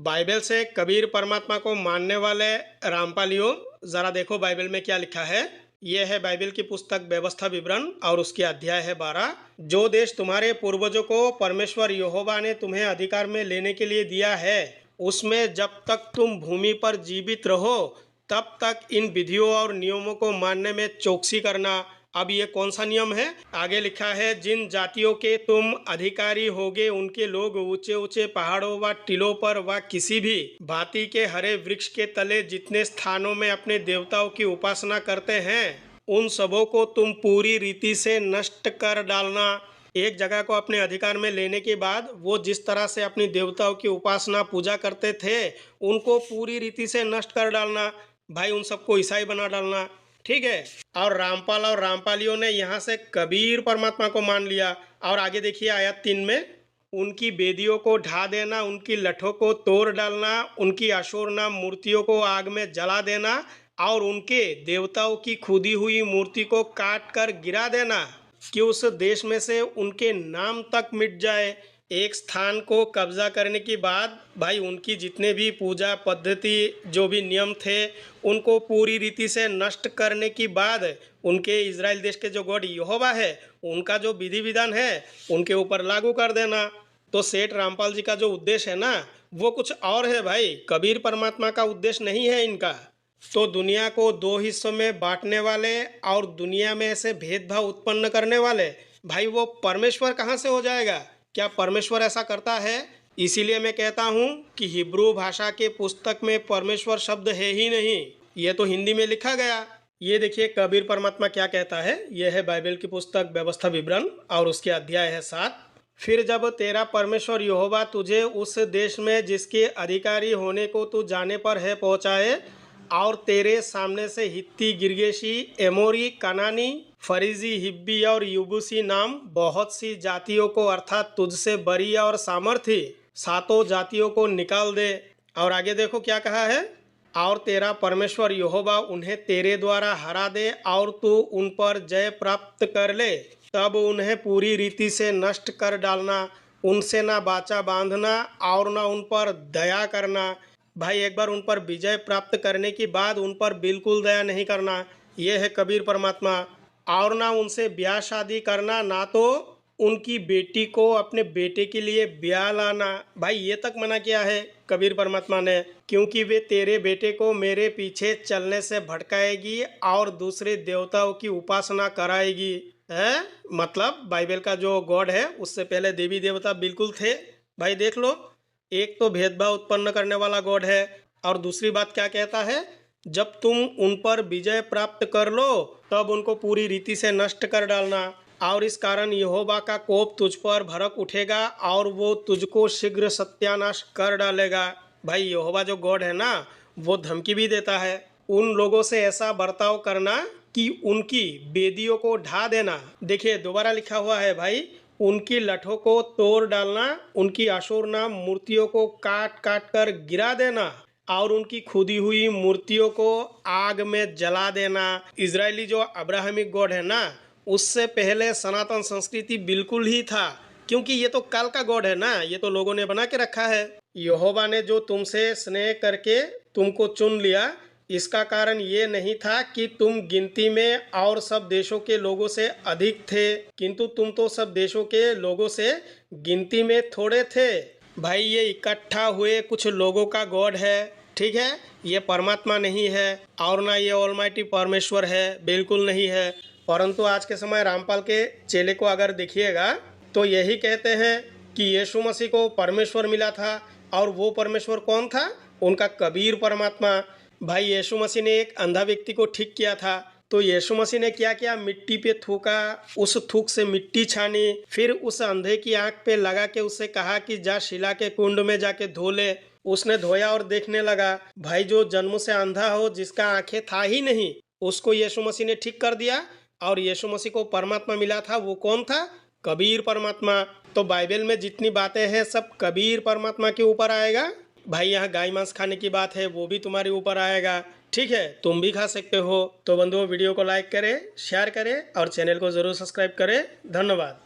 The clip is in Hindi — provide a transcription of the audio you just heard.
बाइबल से कबीर परमात्मा को मानने वाले रामपालियों, जरा देखो बाइबल में क्या लिखा है। यह है बाइबल की पुस्तक व्यवस्था विवरण और उसकी अध्याय है 12। जो देश तुम्हारे पूर्वजों को परमेश्वर यहोवा ने तुम्हें अधिकार में लेने के लिए दिया है, उसमें जब तक तुम भूमि पर जीवित रहो तब तक इन विधियों और नियमों को मानने में चौकसी करना। अब ये कौन सा नियम है? आगे लिखा है, जिन जातियों के तुम अधिकारी होगे उनके लोग ऊंचे ऊंचे पहाड़ों व टीलों पर व किसी भी भांति के हरे वृक्ष के तले जितने स्थानों में अपने देवताओं की उपासना करते हैं, उन सबों को तुम पूरी रीति से नष्ट कर डालना। एक जगह को अपने अधिकार में लेने के बाद वो जिस तरह से अपनी देवताओं की उपासना पूजा करते थे, उनको पूरी रीति से नष्ट कर डालना। भाई उन सबको ईसाई बना डालना, ठीक है। और रामपाल और रामपालियों ने यहाँ से कबीर परमात्मा को मान लिया। और आगे देखिए आयत 3 में, उनकी बेदियों को ढा देना, उनकी लठों को तोड़ डालना, उनकी अशूर नाम मूर्तियों को आग में जला देना और उनके देवताओं की खुदी हुई मूर्ति को काट कर गिरा देना कि उस देश में से उनके नाम तक मिट जाए। एक स्थान को कब्जा करने के बाद भाई उनकी जितने भी पूजा पद्धति जो भी नियम थे उनको पूरी रीति से नष्ट करने के बाद उनके इजराइल देश के जो गॉड यहोवा है उनका जो विधि विधान है उनके ऊपर लागू कर देना। तो सेठ रामपाल जी का जो उद्देश्य है ना वो कुछ और है भाई, कबीर परमात्मा का उद्देश्य नहीं है इनका। तो दुनिया को दो हिस्सों में बांटने वाले और दुनिया में ऐसे भेदभाव उत्पन्न करने वाले, भाई वो परमेश्वर कहाँ से हो जाएगा? क्या परमेश्वर ऐसा करता है? इसीलिए मैं कहता हूँ कि हिब्रू भाषा के पुस्तक में परमेश्वर शब्द है ही नहीं, ये तो हिंदी में लिखा गया। ये देखिए कबीर परमात्मा क्या कहता है। यह है बाइबल की पुस्तक व्यवस्था विवरण और उसके अध्याय है 7। फिर जब तेरा परमेश्वर यहोवा तुझे उस देश में जिसके अधिकारी होने को तू जाने पर है पहुँचाए और तेरे सामने से हित्ती, गिरगेशी, एमोरी, कनानी, फरीजी, हिब्बी और युबूसी नाम बहुत सी जातियों को अर्थात तुझसे बरी और सामर्थी सातों जातियों को निकाल दे। और आगे देखो क्या कहा है, और तेरा परमेश्वर यहोवा उन्हें तेरे द्वारा हरा दे और तू उन पर जय प्राप्त कर ले, तब उन्हें पूरी रीति से नष्ट कर डालना, उनसे ना बाचा बांधना और ना उन पर दया करना। भाई एक बार उन पर विजय प्राप्त करने के बाद उन पर बिल्कुल दया नहीं करना, ये है कबीर परमात्मा। और ना उनसे ब्याह शादी करना, ना तो उनकी बेटी को अपने बेटे के लिए ब्याह लाना। भाई ये तक मना किया है कबीर परमात्मा ने, क्योंकि वे तेरे बेटे को मेरे पीछे चलने से भटकाएगी और दूसरे देवताओं की उपासना कराएगी। है मतलब बाइबल का जो गॉड है उससे पहले देवी देवता बिल्कुल थे। भाई देख लो, एक तो भेदभाव उत्पन्न करने वाला गॉड है और दूसरी बात क्या कहता है, जब तुम उन पर विजय प्राप्त कर लो तब उनको पूरी रीति से नष्ट कर डालना, और इस कारण यहोवा का कोप तुझ पर भड़क उठेगा और वो तुझको शीघ्र सत्यानाश कर डालेगा। भाई यहोवा जो गॉड है ना वो धमकी भी देता है, उन लोगों से ऐसा बर्ताव करना कि उनकी बेदियों को ढा देना। देखिए दोबारा लिखा हुआ है भाई, उनकी लठों को तोड़ डालना, उनकी अशूर नाम मूर्तियों को काट काट कर गिरा देना और उनकी खुदी हुई मूर्तियों को आग में जला देना। इजरायली जो अब्राहमिक गॉड है ना उससे पहले सनातन संस्कृति बिल्कुल ही था, क्योंकि ये तो काल का गॉड है ना, ये तो लोगों ने बना के रखा है। यहोवा ने जो तुमसे स्नेह करके तुमको चुन लिया, इसका कारण ये नहीं था कि तुम गिनती में और सब देशों के लोगों से अधिक थे, किंतु तुम तो सब देशों के लोगों से गिनती में थोड़े थे। भाई ये इकट्ठा हुए कुछ लोगों का गॉड है, ठीक है, ये परमात्मा नहीं है और ना ये ऑलमाइटी परमेश्वर है, बिल्कुल नहीं है। परंतु आज के समय रामपाल के चेले को अगर देखिएगा तो यही कहते हैं कि यीशु मसीह को परमेश्वर मिला था, और वो परमेश्वर कौन था? उनका कबीर परमात्मा। भाई यीशु मसीह ने एक अंधा व्यक्ति को ठीक किया था, तो यीशु मसीह ने क्या किया, मिट्टी पे थूका, उस थूक से मिट्टी छानी, फिर उस अंधे की आंख पे लगा के उससे कहा कि जा शिला के कुंड में जाके धो ले। उसने धोया और देखने लगा। भाई जो जन्म से अंधा हो, जिसका आंखें था ही नहीं, उसको यीशु मसीह ने ठीक कर दिया। और यीशु मसीह को परमात्मा मिला था, वो कौन था? कबीर परमात्मा। तो बाइबल में जितनी बातें हैं सब कबीर परमात्मा के ऊपर आएगा। भाई यहाँ गाय मांस खाने की बात है वो भी तुम्हारे ऊपर आएगा, ठीक है, तुम भी खा सकते हो। तो बंधुओं वीडियो को लाइक करें, शेयर करें और चैनल को जरूर सब्सक्राइब करें। धन्यवाद।